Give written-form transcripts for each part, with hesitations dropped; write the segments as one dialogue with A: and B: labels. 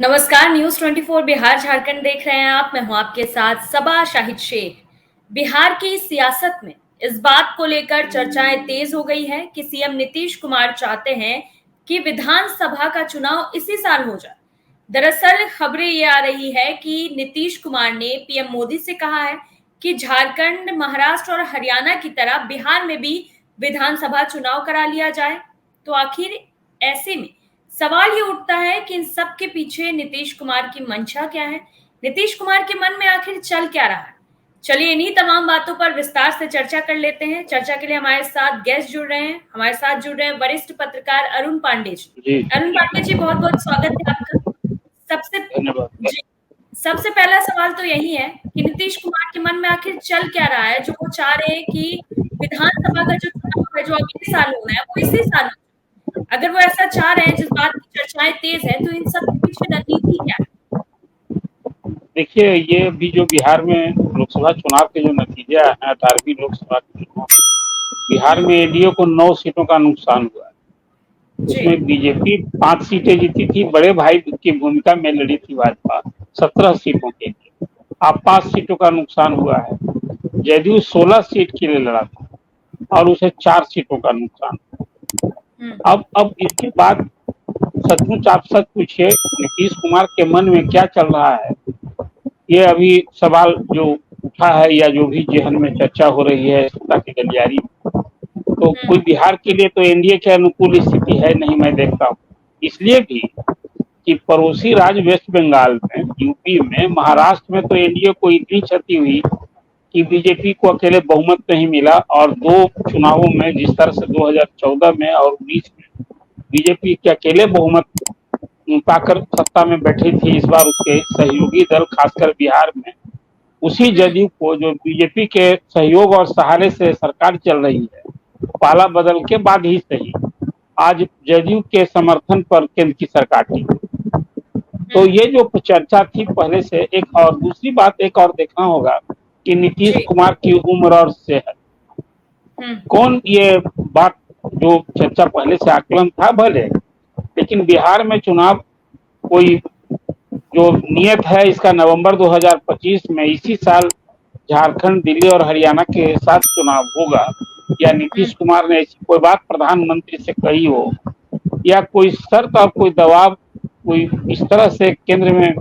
A: नमस्कार। न्यूज 24 बिहार झारखंड देख रहे हैं आप। मैं हूं आपके साथ सबा शाहिद शेख। बिहार की सियासत में इस बात को लेकर चर्चाएं तेज हो गई है कि सीएम नीतीश कुमार चाहते हैं कि विधानसभा का चुनाव इसी साल हो जाए। दरअसल खबरें ये आ रही है कि नीतीश कुमार ने पीएम मोदी से कहा है कि झारखंड, महाराष्ट्र और हरियाणा की तरह बिहार में भी विधानसभा चुनाव करा लिया जाए। तो आखिर ऐसे में सवाल ये उठता है कि इन सब के पीछे नीतीश कुमार की मंशा क्या है। नीतीश कुमार के मन में आखिर चल क्या रहा है। चलिए इन्हीं तमाम बातों पर विस्तार से चर्चा कर लेते हैं। चर्चा के लिए हमारे साथ गेस्ट जुड़ रहे हैं। हमारे साथ जुड़ रहे हैं वरिष्ठ पत्रकार अरुण पांडे जी।
B: जी
A: अरुण पांडे जी, बहुत बहुत स्वागत है आपका। सबसे
B: धन्यवाद।
A: जी, सबसे पहला सवाल तो यही है कि नीतीश कुमार के मन में आखिर चल क्या रहा है जो वो चाह रहे हैं कि विधानसभा का जो चुनाव है जो अगले साल होना है वो इसी साल हो। अगर वो ऐसा चाह रहे हैं, जिस बात की चर्चाएं तेज है, तो इन सब के पीछे रणनीति क्या है?
B: देखिए, ये अभी जो बिहार में लोकसभा चुनाव के जो नतीजे आए हैं, 18वीं लोकसभा के चुनाव, बिहार में एनडीए को 9 सीटों का नुकसान हुआ है।
A: जी।
B: उसमें बीजेपी 5 सीटें जीती थी, बड़े भाई की भूमिका में लड़ी थी भाजपा 17 सीटों के लिए। अब 5 सीटों का नुकसान हुआ है। जदयू 16 सीट के लिए लड़ा था और उसे 4 सीटों का नुकसान। अब इसके बाद सचमुच आप सच पूछिए, नीतीश कुमार के मन में क्या चल रहा है, ये अभी सवाल जो उठा है या जो भी जहन में चर्चा हो रही है सत्ता की गलियारी, तो कोई बिहार के लिए तो एनडीए के अनुकूल स्थिति है नहीं, मैं देखता हूँ। इसलिए भी कि पड़ोसी राज्य वेस्ट बंगाल में, यूपी में, महाराष्ट्र में तो एनडीए को इतनी क्षति हुई कि बीजेपी को अकेले बहुमत नहीं मिला और 2 चुनावों में, जिस तरह से 2014 में और 19 में बीजेपी के अकेले बहुमत पाकर सत्ता में बैठी थी, इस बार उसके सहयोगी दल खासकर बिहार में उसी जदयू को, जो बीजेपी के सहयोग और सहारे से सरकार चल रही है, पाला बदल के बाद ही सही आज जदयू के समर्थन पर केंद्र की सरकार थी। तो ये जो चर्चा थी पहले से, एक और दूसरी बात एक और देखना होगा कि नीतीश कुमार की उम्र और सेहत, कौन ये बात जो चर्चा पहले से आकलन था भले, लेकिन बिहार में चुनाव कोई जो नियत है इसका नवंबर 2025 में इसी साल झारखंड, दिल्ली और हरियाणा के साथ चुनाव होगा, या नीतीश कुमार ने ऐसी कोई बात प्रधानमंत्री से कही हो या कोई शर्त और कोई दबाव कोई इस तरह से केंद्र में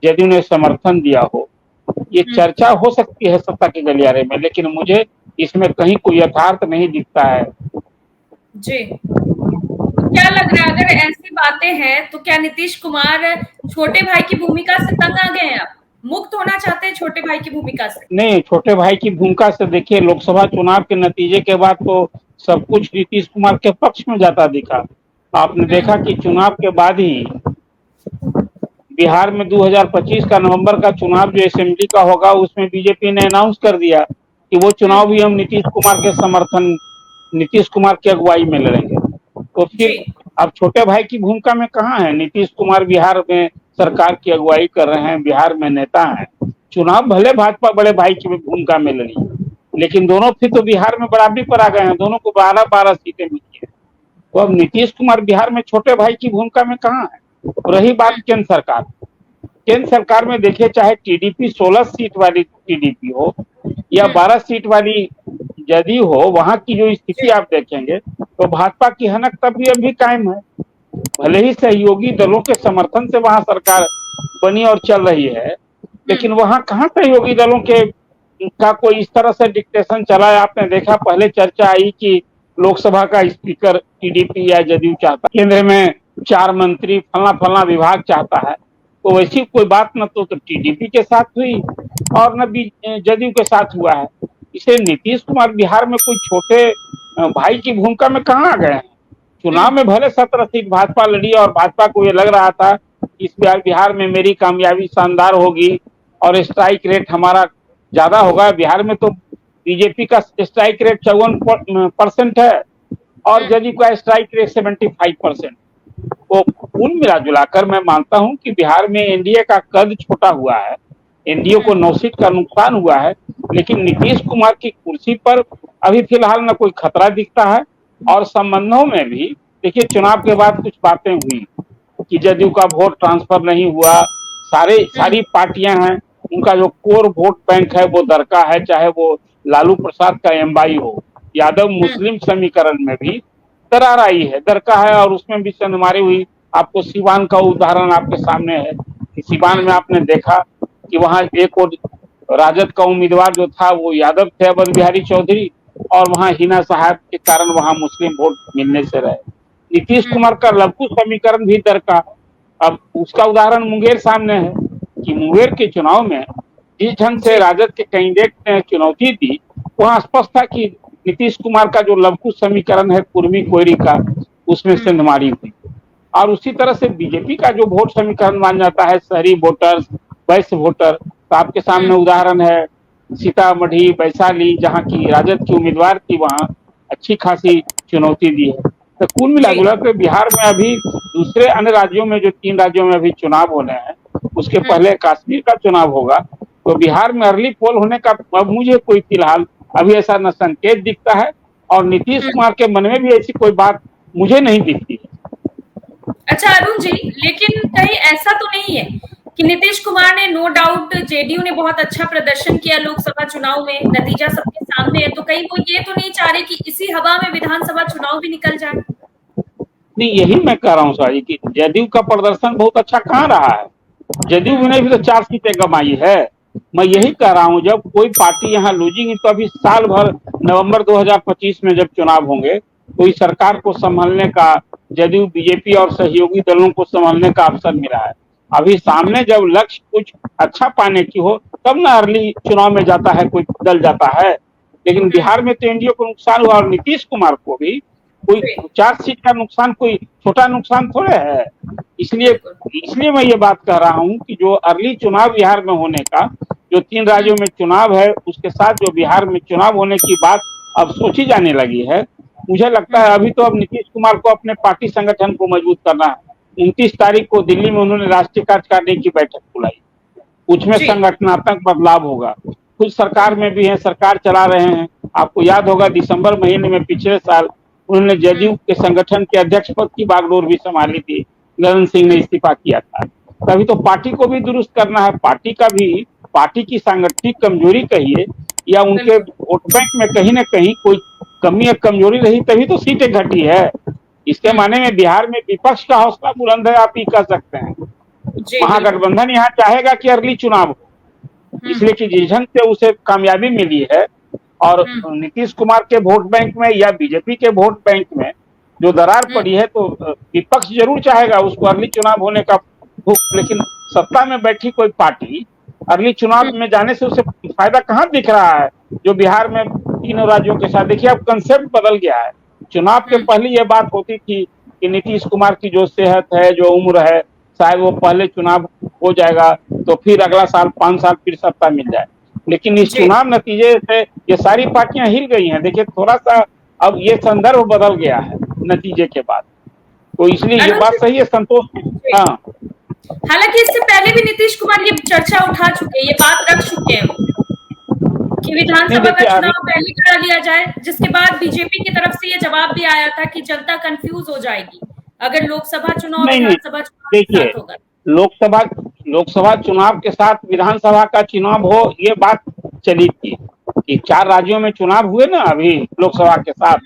B: जदयू ने समर्थन दिया हो, ये चर्चा हो सकती है सत्ता के गलियारे में, लेकिन मुझे इसमें कहीं कोई यथार्थ नहीं दिखता है।
A: जी, तो क्या लग रहा है, अगर ऐसी बातें हैं तो क्या नीतीश कुमार छोटे भाई की भूमिका से तंग आ गए हैं? आप मुक्त होना चाहते हैं छोटे भाई की भूमिका से?
B: नहीं, छोटे भाई की भूमिका से देखिए, लोकसभा चुनाव के नतीजे के बाद तो सब कुछ नीतीश कुमार के पक्ष में जाता दिखा। आपने देखा कि चुनाव के बाद ही बिहार में 2025 का नवंबर का चुनाव जो असेंबली का होगा, उसमें बीजेपी ने अनाउंस कर दिया कि वो चुनाव भी हम नीतीश कुमार की अगुवाई में लड़ेंगे। तो फिर अब छोटे भाई की भूमिका में कहाँ है? नीतीश कुमार बिहार में सरकार की अगुवाई कर रहे हैं, बिहार में नेता हैं। चुनाव भले भाजपा बड़े भाई की भूमिका में लड़ी, लेकिन दोनों फिर तो बिहार में बराबरी पर आ गए हैं, दोनों को 12-12 सीटें मिली है। तो अब नीतीश कुमार बिहार में छोटे भाई की भूमिका में कहाँ है? रही बात केंद्र सरकार में देखिए, चाहे टीडीपी 16 सीट वाली टीडीपी हो या 12 सीट वाली जदयू हो, वहां की जो स्थिति आप देखेंगे तो भाजपा की हनक तब भी अभी कायम है। भले ही सहयोगी दलों के समर्थन से वहां सरकार बनी और चल रही है, लेकिन वहां कहाँ सहयोगी दलों के का कोई इस तरह से डिक्टेशन चला है। आपने देखा, पहले चर्चा आई कि लोकसभा का स्पीकर टीडीपी या जदयू चाहता, केंद्र में 4 मंत्री, फला फला विभाग चाहता है। तो वैसी कोई बात न तो टीडीपी के साथ हुई और न भी जदयू के साथ हुआ है। इसे नीतीश कुमार बिहार में कोई छोटे भाई की भूमिका में कहाँ आ गए हैं? चुनाव में भले 17 सीट भाजपा लड़ी और भाजपा को ये लग रहा था इस बार बिहार में मेरी कामयाबी शानदार होगी और स्ट्राइक रेट हमारा ज्यादा होगा। बिहार में तो बीजेपी का स्ट्राइक रेट 54% है और जदयू का स्ट्राइक रेट 75%। तो कुल मिला जुलाकर मैं मानता हूं कि बिहार में एनडीए का कद छोटा हुआ है, एनडीए को 9 सीट का नुकसान हुआ है, लेकिन नीतीश कुमार की कुर्सी पर अभी फिलहाल न कोई खतरा दिखता है। और संबंधों में भी देखिए, चुनाव के बाद कुछ बातें हुई, कि जदयू का वोट ट्रांसफर नहीं हुआ। सारी पार्टियां हैं, उनका जो कोर वोट बैंक है वो दरका है, चाहे वो लालू प्रसाद का एमवाई हो। यादव मुस्लिम समीकरण में भी दरार आई है, दरका है, और उसमें भी संधमारी हुई। आपको सीवान का उदाहरण आपके सामने है कि सीवान में आपने देखा कि वहां एक और राजद का उम्मीदवार जो था वो यादव थे, अवध बिहारी चौधरी, और वहां हिना साहब के कारण वहां मुस्लिम वोट मिलने से रहे। नीतीश कुमार का लघु समीकरण भी दरका। अब उसका उदाहरण मुंगेर सामने है कि मुंगेर के चुनाव में जिस ढंग से राजद के कैंडिडेट ने चुनौती दी, वहां स्पष्ट था कि नीतीश कुमार का जो लघु समीकरण है कुर्मी कोयरी का, उसमें सेंधमारी हुई। और उसी तरह से बीजेपी का जो वोट समीकरण मान जाता है शहरी वोटर्स, वैश्य वोटर, तो आपके सामने उदाहरण है सीतामढ़ी, वैशाली, जहाँ की राजद की उम्मीदवार थी, वहां अच्छी खासी चुनौती दी है। तो कुल मिला के बिहार में अभी दूसरे अन्य राज्यों में, जो 3 राज्यों में अभी चुनाव होने हैं, उसके पहले कश्मीर का चुनाव होगा। तो बिहार में अर्ली पोल होने का अब मुझे कोई फिलहाल अभी ऐसा न संकेत दिखता है, और नीतीश कुमार के मन में भी ऐसी कोई बात मुझे नहीं दिखती है।
A: अच्छा अरुण जी, लेकिन कहीं ऐसा तो नहीं है कि नीतीश कुमार ने, नो डाउट जेडीयू ने बहुत अच्छा प्रदर्शन किया लोकसभा चुनाव में, नतीजा सबके सामने है, तो कहीं वो ये तो नहीं चाह रहे कि इसी हवा में विधानसभा चुनाव भी निकल जाए?
B: नहीं, यही मैं कह रहा हूँ साजी कि जदयू का प्रदर्शन बहुत अच्छा कहाँ रहा है। जदयू ने भी तो 4 सीटें कमाई है। मैं यही कह रहा हूँ, जब कोई पार्टी यहाँ लूजिंग, तो अभी साल भर नवंबर 2025 में जब चुनाव होंगे तो इस सरकार को संभालने का, जदयू बीजेपी और सहयोगी दलों को संभालने का अवसर मिला है। अभी सामने जब लक्ष्य कुछ अच्छा पाने की हो, तब ना अर्ली चुनाव में जाता है कोई दल जाता है। लेकिन बिहार में तो एनडीए को नुकसान हुआ, और नीतीश कुमार को भी कोई 4 सीट का नुकसान कोई छोटा नुकसान थोड़े है। इसलिए इसलिए मैं ये बात कह रहा हूँ कि जो अर्ली चुनाव बिहार में होने का, जो 3 राज्यों में चुनाव है, उसके साथ जो बिहार में चुनाव होने की बात अब सोची जाने लगी है, मुझे लगता है अभी तो अब नीतीश कुमार को अपने पार्टी संगठन को मजबूत करना है। 29 तारीख को दिल्ली में उन्होंने राष्ट्रीय कार्यकारिणी की बैठक बुलाई, उसमें संगठनात्मक बदलाव होगा। खुद सरकार में भी है, सरकार चला रहे हैं। आपको याद होगा दिसंबर महीने में पिछले साल उन्होंने जदयू के संगठन के अध्यक्ष पद की बागडोर भी संभाली थी, ललन सिंह ने इस्तीफा किया था। तभी तो पार्टी को भी दुरुस्त करना है, पार्टी का भी, पार्टी की सांगठनिक कमजोरी कहिए या उनके वोट बैंक में कहीं ना कहीं कोई कमी या कमजोरी रही, तभी तो सीटें घटी है। इसके माने में बिहार में विपक्ष का हौसला बुलंद है, आप ही कह सकते हैं। महागठबंधन यहाँ चाहेगा कि अर्ली चुनाव हो, इसलिए कि जिस ढंग से उसे कामयाबी मिली है, और नीतीश कुमार के वोट बैंक में या बीजेपी के वोट बैंक में जो दरार पड़ी है, तो विपक्ष जरूर चाहेगा उसको अर्ली चुनाव होने का। लेकिन सत्ता में बैठी कोई पार्टी अर्ली चुनाव में जाने से उसे फायदा कहाँ दिख रहा है? जो बिहार में 3 राज्यों के साथ, देखिए अब कंसेप्ट बदल गया है। चुनाव के पहले ये बात होती थी कि नीतीश कुमार की जो सेहत है, जो उम्र है, शायद वो पहले चुनाव हो जाएगा तो फिर अगला साल 5 साल फिर सत्ता मिल जाए। लेकिन इस चुनाव नतीजे से ये सारी पार्टियां हिल गई हैं। देखिए थोड़ा सा अब ये संदर्भ बदल गया है नतीजे के बाद, तो इसलिए ये बात सही है संतोष। हाँ,
A: हालांकि इससे पहले भी नीतीश कुमार ये चर्चा उठा चुके हैं, ये बात रख चुके हैं कि विधानसभा का चुनाव पहले करा लिया जाए, जिसके बाद बीजेपी की तरफ से ये जवाब भी आया था कि जनता कंफ्यूज हो जाएगी अगर लोकसभा चुनाव विधानसभा चुनाव के साथ होगा।
B: लोकसभा चुनाव के साथ विधानसभा का चुनाव हो, ये बात चली थी कि 4 राज्यों में चुनाव हुए ना अभी लोकसभा के साथ,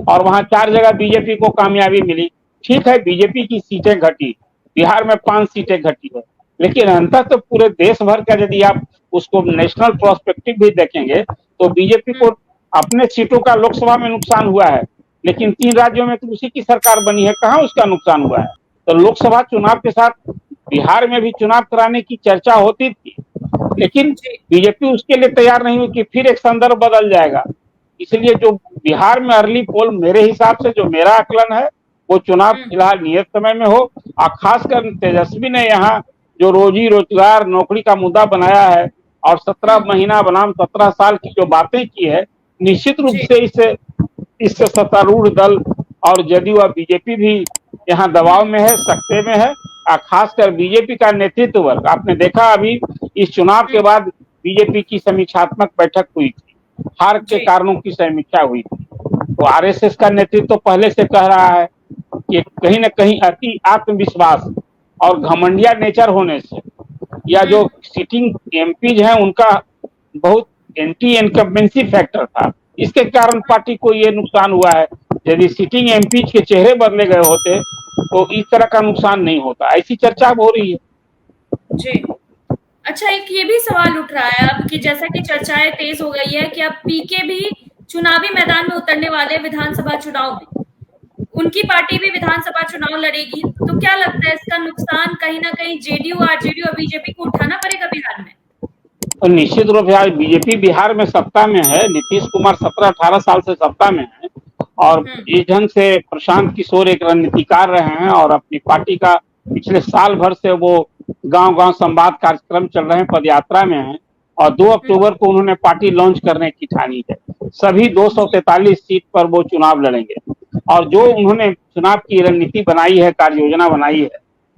B: और वहां 4 जगह बीजेपी को कामयाबी मिली। ठीक है, बीजेपी की सीटें घटी, बिहार में 5 सीटें घटी है, लेकिन अंततः तो पूरे देश भर का यदि आप उसको नेशनल प्रोस्पेक्टिव भी देखेंगे तो बीजेपी को अपने सीटों का लोकसभा में नुकसान हुआ है, लेकिन 3 राज्यों में तो उसी की सरकार बनी है, कहाँ उसका नुकसान हुआ है? तो लोकसभा चुनाव के साथ बिहार में भी चुनाव कराने की चर्चा होती थी, लेकिन बीजेपी उसके लिए तैयार नहीं हुई कि फिर एक संदर्भ बदल जाएगा। इसलिए जो बिहार में अर्ली पोल, मेरे हिसाब से जो मेरा आकलन है, वो चुनाव फिलहाल नियत समय में हो। और खासकर तेजस्वी ने यहाँ जो रोजी रोजगार नौकरी का मुद्दा बनाया है और 17 महीना बनाम 17 साल की जो बातें की है, निश्चित रूप से इससे सत्तारूढ़ दल और जदयू और बीजेपी भी यहाँ दबाव में है, सकते में है। और खासकर बीजेपी का नेतृत्व वर्ग, आपने देखा अभी इस चुनाव के बाद बीजेपी की समीक्षात्मक बैठक हुई थी, हार के कारणों की समीक्षा हुई थी। तो आरएसएस का नेतृत्व तो पहले से कह रहा है कि कहीं न कहीं अति आत्मविश्वास और घमंडिया नेचर होने से, या जो सिटिंग एमपीज हैं उनका बहुत एंटी इनकम्बेंसी फैक्टर था, इसके कारण पार्टी को ये नुकसान हुआ है। यदि सिटिंग एमपीज के चेहरे बदले गए होते तो इस तरह का नुकसान नहीं होता, ऐसी चर्चा अब हो रही है।
A: जी। अच्छा, एक ये भी सवाल उठ रहा है अब कि जैसा कि चर्चाएं तेज हो गई है कि अब पीके भी चुनावी मैदान में उतरने वाले विधानसभा चुनाव में, उनकी पार्टी भी विधानसभा चुनाव लड़ेगी, तो क्या लगता है इसका नुकसान कहीं ना कहीं जेडीयू, आरजेडी और बीजेपी को उठाना पड़ेगा बिहार में?
B: तो निश्चित रूप से आज बीजेपी बिहार में सत्ता में है, नीतीश कुमार 17-18 साल से सत्ता में है और इस ढंग से प्रशांत किशोर एक रणनीतिकार रहे हैं और अपनी पार्टी का पिछले साल भर से वो गांव-गांव संवाद कार्यक्रम चल रहे हैं, पदयात्रा में हैं और 2 अक्टूबर को उन्होंने पार्टी लॉन्च करने की ठानी है। सभी 243 सीट पर वो चुनाव लड़ेंगे और जो उन्होंने चुनाव की रणनीति बनाई है, कार्य योजना बनाई है,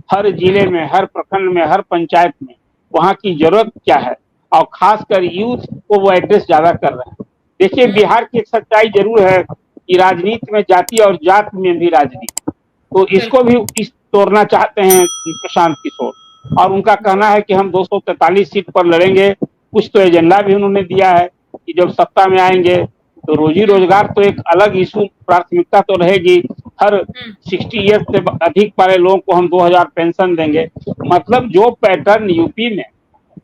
B: हर जिले में, हर प्रखंड में, हर पंचायत में वहाँ की जरूरत क्या है और खासकर यूथ को वो एड्रेस ज्यादा कर रहे हैं। देखिए, बिहार की एक सच्चाई जरूर है कि राजनीति में जाति और जात में भी राजनीति, तो इसको भी इस तोड़ना चाहते हैं प्रशांत किशोर और उनका कहना है कि हम 243 सीट पर लड़ेंगे। कुछ तो एजेंडा भी उन्होंने दिया है कि जब सत्ता में आएंगे तो रोजी रोजगार तो एक अलग इशू, प्राथमिकता तो रहेगी। हर 60 ईयर्स से अधिक वाले लोगों को हम 2000 पेंशन देंगे। मतलब जो पैटर्न यूपी में,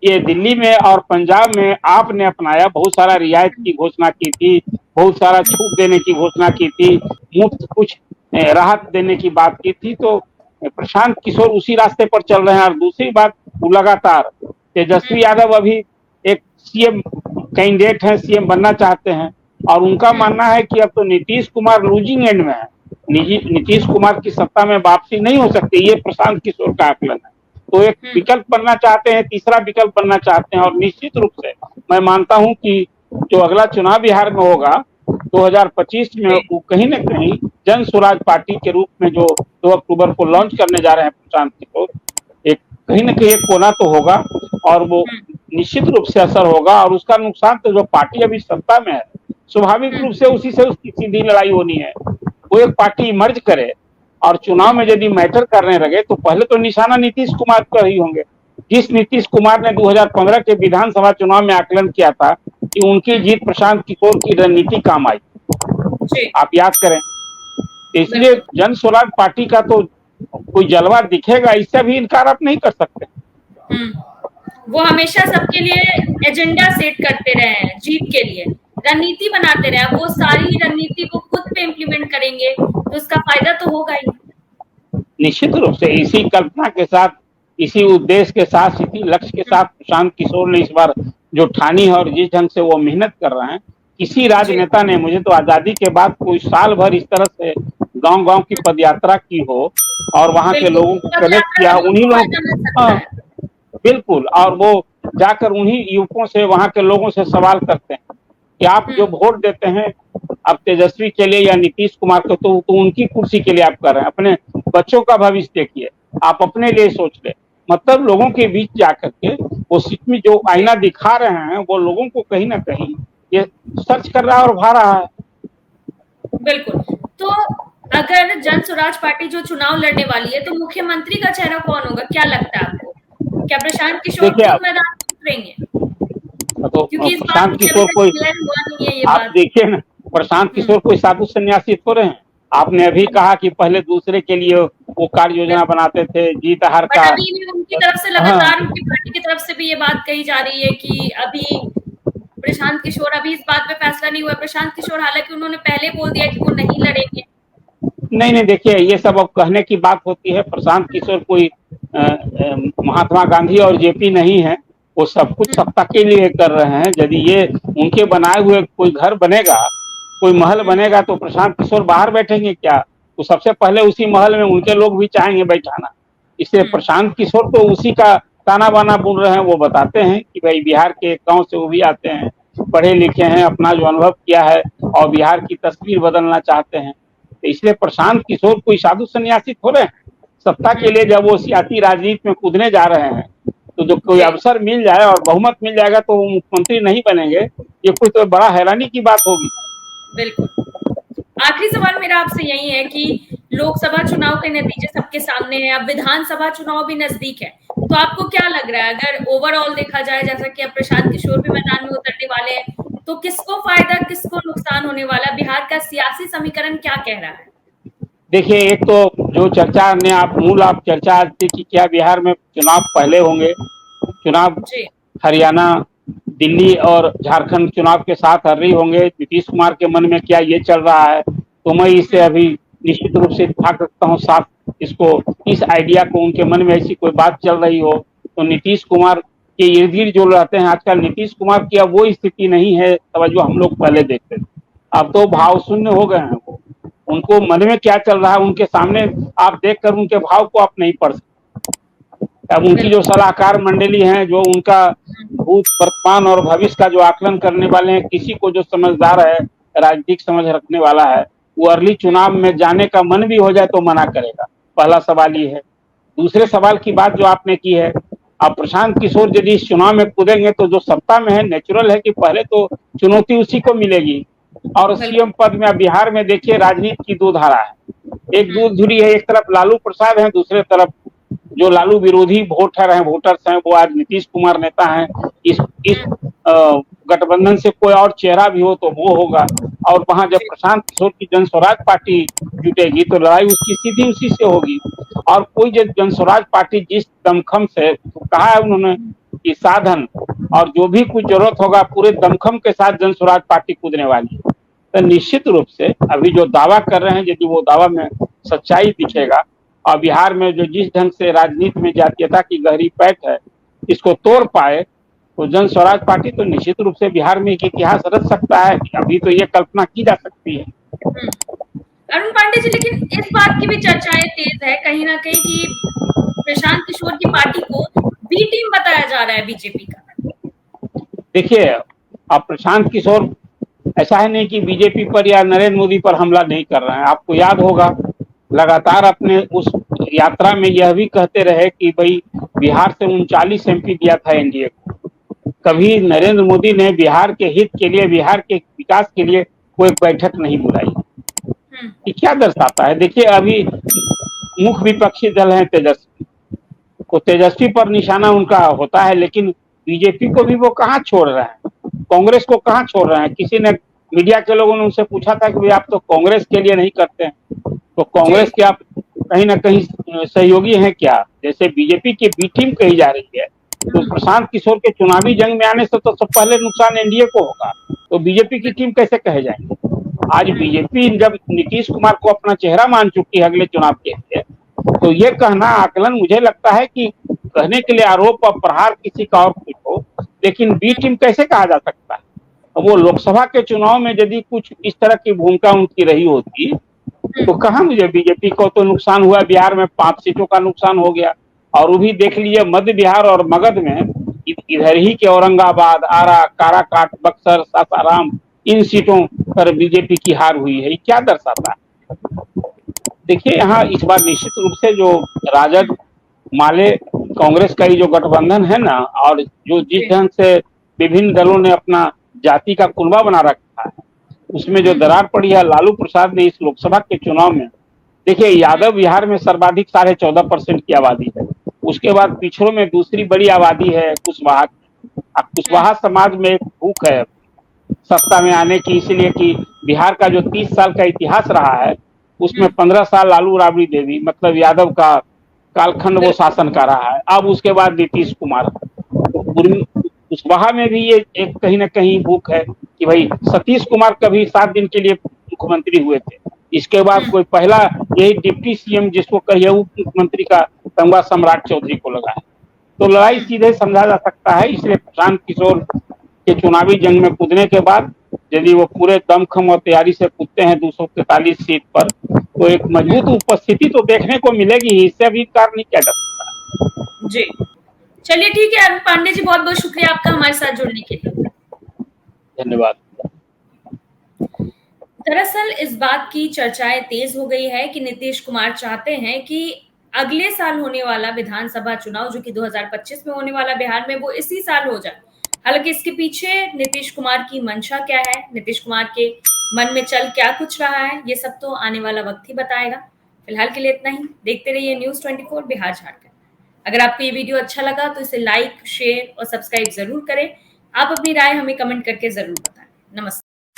B: ये दिल्ली में और पंजाब में आपने अपनाया, बहुत सारा रियायत की घोषणा की थी, बहुत सारा छूट देने की घोषणा की थी, मुफ्त कुछ राहत देने की बात की थी, तो प्रशांत किशोर उसी रास्ते पर चल रहे हैं। और दूसरी बात, लगातार तेजस्वी यादव अभी एक सीएम कैंडिडेट है, सीएम बनना चाहते हैं और उनका मानना है कि अब तो नीतीश कुमार लूजिंग एंड में है, नीतीश कुमार की सत्ता में वापसी नहीं हो सकती, ये प्रशांत किशोर का आकलन है। तो एक विकल्प बनना चाहते हैं, तीसरा विकल्प बनना चाहते हैं और निश्चित रूप से मैं मानता हूं कि जो अगला चुनाव बिहार में होगा 2025 में, वो कहीं न कहीं जन स्वराज पार्टी के रूप में जो 2 अक्टूबर को लॉन्च करने जा रहे हैं प्रशांत किशोर, एक कहीं न कहीं एक कोना तो होगा और वो निश्चित रूप से असर होगा और उसका नुकसान तो जो पार्टी अभी सत्ता में है, स्वाभाविक रूप से उसी से उसकी सीधी लड़ाई होनी है। वो एक पार्टी इमर्ज करे और चुनाव में यदि मैटर करने लगे तो पहले तो निशाना नीतीश कुमार पर ही होंगे। जिस नीतीश कुमार ने 2015 के विधानसभा चुनाव में आकलन किया था कि उनकी जीत प्रशांत किशोर की रणनीति काम आई, आप याद करें। इसलिए जन स्वराज पार्टी का तो कोई जलवा दिखेगा, इससे भी इनकार आप नहीं कर सकते।
A: वो हमेशा सबके लिए एजेंडा सेट करते रहे हैं, जीत के लिए रणनीति बनाते रहे, वो सारी रणनीति को खुद पे इम्प्लीमेंट करेंगे तो उसका फायदा तो होगा ही।
B: निश्चित रूप से इसी कल्पना के साथ, इसी उद्देश्य के साथ, इसी लक्ष्य के साथ प्रशांत किशोर ने इस बार जो ठानी है और जिस ढंग से वो मेहनत कर रहे हैं, किसी राजनेता ने, मुझे तो आजादी के बाद कोई साल भर इस तरह से गांव-गांव की पदयात्रा की हो और वहां के लोगों को कनेक्ट किया, उन्हीं लोगों, बिल्कुल, और वो जाकर उन्हीं युवकों से, वहां के लोगों से सवाल करते हैं कि आप जो वोट देते हैं अब तेजस्वी के लिए या नीतीश कुमार को, तो उनकी कुर्सी के लिए आप कर रहे हैं, अपने बच्चों का भविष्य देखिए, आप अपने लिए सोच ले। मतलब लोगों के बीच जाकर के वो सिस्टम जो आईना दिखा रहे हैं, वो लोगों को कहीं ना कहीं ये सर्च कर रहा है और भा रहा है।
A: बिल्कुल। तो अगर जन स्वराज पार्टी जो चुनाव लड़ने वाली है, तो मुख्यमंत्री का चेहरा कौन होगा, क्या लगता है आपको? क्या प्रशांत किशोर खुद मैदान में उतरेंगे?
B: तो प्रशांत किशोर कोई, आप देखिए ना, प्रशांत किशोर कोई साधु सन्यासी थोड़े हैं। आपने अभी कहा कि पहले दूसरे के लिए वो कार्य योजना बनाते थे, जीत हार का।
A: अभी भी उनकी तरफ से लगातार, उनकी पार्टी की तरफ से भी ये बात कही जा रही है कि अभी प्रशांत किशोर, अभी इस बात पे फैसला नहीं हुआ प्रशांत किशोर, हालांकि उन्होंने पहले बोल दिया कि वो नहीं लड़ेंगे।
B: नहीं, देखिए, ये सब अब कहने की बात होती है। प्रशांत किशोर कोई महात्मा गांधी और जेपी नहीं है, वो सब कुछ सत्ता के लिए कर रहे हैं। यदि ये उनके बनाए हुए कोई घर बनेगा, कोई महल बनेगा, तो प्रशांत किशोर बाहर बैठेंगे क्या? तो सबसे पहले उसी महल में उनके लोग भी चाहेंगे बैठाना। इसलिए प्रशांत किशोर तो उसी का ताना बाना बुन रहे हैं। वो बताते हैं कि भाई बिहार के गांव से वो भी आते हैं, पढ़े लिखे हैं, अपना जो अनुभव किया है और बिहार की तस्वीर बदलना चाहते हैं। तो इसलिए प्रशांत किशोर कोई साधु सन्यासी थोड़े हैं। सत्ता के लिए जब वो सियासी राजनीति में कूदने जा रहे हैं, तो जो कोई अवसर मिल जाए और बहुमत मिल जाएगा तो वो मुख्यमंत्री नहीं बनेंगे, ये कोई तो बड़ा हैरानी की बात होगी।
A: बिल्कुल। आखिरी सवाल मेरा आपसे यही है कि लोकसभा चुनाव के नतीजे सबके सामने हैं, अब विधानसभा चुनाव भी नजदीक है, तो आपको क्या लग रहा है अगर ओवरऑल देखा जाए, जैसा कि अब प्रशांत किशोर भी मैदान में उतरने वाले हैं, तो किसको फायदा किसको नुकसान होने वाला है? बिहार का सियासी समीकरण क्या कह रहा है?
B: देखिए, एक तो जो चर्चा ने आप चर्चा आज थी कि क्या बिहार में चुनाव पहले होंगे, चुनाव
A: जी।
B: हरियाणा, दिल्ली और झारखंड चुनाव के साथ हर रही होंगे, नीतीश कुमार के मन में क्या ये चल रहा है, तो मैं इससे अभी निश्चित रूप से इत्तेफाक रखता हूँ साफ, इसको इस आइडिया को उनके मन में ऐसी कोई बात चल रही हो तो नीतीश कुमार के इर्द गिर्द जो रहते हैं आजकल, नीतीश कुमार की अब वो स्थिति नहीं है जो हम लोग पहले देखते थे। अब तो भाव शून्य हो गए हैं वो, उनको मन में क्या चल रहा है उनके सामने आप देखकर उनके भाव को आप नहीं पढ़ सकते। अब उनकी जो सलाहकार मंडली है, जो उनका भूत, वर्तमान और भविष्य का जो आकलन करने वाले हैं, किसी को जो समझदार है, राजनीतिक समझ रखने वाला है, वो अर्ली चुनाव में जाने का मन भी हो जाए तो मना करेगा। पहला सवाल ये है। दूसरे सवाल की बात जो आपने की है, अब प्रशांत किशोर यदि इस चुनाव में कूदेंगे तो जो सत्ता में है, नेचुरल है कि पहले तो चुनौती उसी को मिलेगी। और सीएम पद में अब बिहार में देखिए राजनीति की दो धारा है, एक दूध धुरी है, एक तरफ लालू प्रसाद है, दूसरे तरफ जो लालू विरोधी वोटर्स हैं वो आज नीतीश कुमार नेता हैं। इस गठबंधन से कोई और चेहरा भी हो तो वो होगा, और वहां जब प्रशांत किशोर की जन स्वराज पार्टी जुटेगी तो लड़ाई उसकी सीधी उसी से होगी। और कोई जन स्वराज पार्टी जिस दमखम से कहा है उन्होंने कि साधन और जो भी कुछ जरूरत होगा पूरे दमखम के साथ जन स्वराज पार्टी कूदने वाली है, तो निश्चित रूप से अभी जो दावा कर रहे हैं यदि वो दावा में सच्चाई दिखेगा और बिहार में जो जिस ढंग से राजनीति में जातीयता की गहरी पैठ है इसको तोड़ पाए तो जन स्वराज पार्टी तो निश्चित रूप से बिहार में एक इतिहास रच सकता है। अभी तो ये कल्पना की जा सकती है।
A: अरुण पांडे जी, लेकिन इस बात की भी चर्चाएं तेज है कहीं ना कहीं कि प्रशांत किशोर की पार्टी को बी टीम बताया जा रहा है बीजेपी का।
B: देखिए, अब प्रशांत किशोर ऐसा है नहीं कि बीजेपी पर या नरेंद्र मोदी पर हमला नहीं कर रहे हैं। आपको याद होगा लगातार अपने उस यात्रा में यह भी कहते रहे कि भाई बिहार से 39 MP दिया था एनडीए को। कभी नरेंद्र मोदी ने बिहार के हित के लिए, बिहार के विकास के लिए कोई बैठक नहीं बुलाई। ये क्या दर्शाता है? देखिए, अभी मुख्य विपक्षी दल है तेजस्वी, तो तेजस्वी पर निशाना उनका होता है, लेकिन बीजेपी को भी वो कहाँ छोड़ रहे हैं, कांग्रेस को कहाँ छोड़ रहे हैं। किसी ने मीडिया के लोगों ने उनसे पूछा था कि भाई आप तो कांग्रेस के लिए नहीं करते हैं, तो कांग्रेस के आप कहीं ना कहीं सहयोगी हैं क्या? जैसे बीजेपी की बी टीम कही जा रही है, तो प्रशांत किशोर के चुनावी जंग में आने से तो सब पहले नुकसान एनडीए को होगा, तो बीजेपी की टीम कैसे कहे जाएंगे? आज बीजेपी जब नीतीश कुमार को अपना चेहरा मान चुकी है अगले चुनाव के लिए, तो ये कहना आकलन मुझे लगता है कि कहने के लिए आरोप और प्रहार किसी का और कुछ हो, लेकिन बी टीम कैसे कहा जा सकता है? वो लोकसभा के चुनाव में यदि कुछ इस तरह की भूमिका उनकी रही होती तो कहाँ मुझे बीजेपी को तो नुकसान हुआ, बिहार में 5 सीटों का नुकसान हो गया। और वो भी देख लीजिए मध्य बिहार और मगध में इधर ही के औरंगाबाद, आरा, काराकाट, बक्सर, सासाराम, इन सीटों पर बीजेपी की हार हुई है। ये क्या दर्शाता है? देखिए, यहाँ इस बार निश्चित रूप से जो राजद, माले, कांग्रेस का ये जो गठबंधन है ना, और जो जिस ढंग से विभिन्न दलों ने अपना जाति का कुनबा बना रखा है, उसमें जो दरार पड़ी है, लालू प्रसाद ने इस लोकसभा के चुनाव में, देखिए यादव बिहार में सर्वाधिक 14.5% की आबादी है, उसके बाद पिछड़ों में दूसरी बड़ी आबादी है कुशवाहा की। अब कुशवाहा समाज में एक भूख है सत्ता में आने की, इसलिए कि बिहार का जो 30 साल का इतिहास रहा है उसमें 15 साल लालू राबड़ी देवी मतलब यादव का कालखंड वो शासन कर रहा है। अब उसके बाद नीतीश कुमार, कुशवाहा में भी ये एक कहीं ना कहीं भूख है कि भाई सतीश कुमार कभी 7 दिन के लिए मुख्यमंत्री हुए थे, इसके बाद कोई पहला यही डिप्टी सीएम जिसको कहिए उप मुख्यमंत्री का तमगा सम्राट चौधरी को लगा है। तो लड़ाई सीधे समझा जा सकता है। इसलिए प्रशांत किशोर के चुनावी जंग में कूदने के बाद यदि वो पूरे दमखम और तैयारी से कूदते हैं 243 सीट पर, तो एक मजबूत उपस्थिति तो देखने को मिलेगी ही, इससे भी कार नहीं किया जा सकता।
A: जी, चलिए ठीक है अरुण पांडे जी, बहुत बहुत शुक्रिया आपका हमारे साथ जुड़ने के लिए।
B: धन्यवाद।
A: दरअसल इस बात की चर्चाएं तेज हो गई है कि नीतीश कुमार चाहते हैं कि अगले साल होने वाला विधानसभा चुनाव जो कि 2025 में होने वाला बिहार में, वो इसी साल हो जाए। हालांकि इसके पीछे नीतीश कुमार की मंशा क्या है, नीतीश कुमार के मन में चल क्या कुछ रहा है, ये सब तो आने वाला वक्त ही बताएगा। फिलहाल के लिए इतना ही। देखते रहिए News24 बिहार झारखंड। अगर आपको ये वीडियो अच्छा लगा तो इसे लाइक, शेयर और सब्सक्राइब जरूर करें। आप अपनी राय हमें कमेंट करके जरूर बताएं। नमस्कार।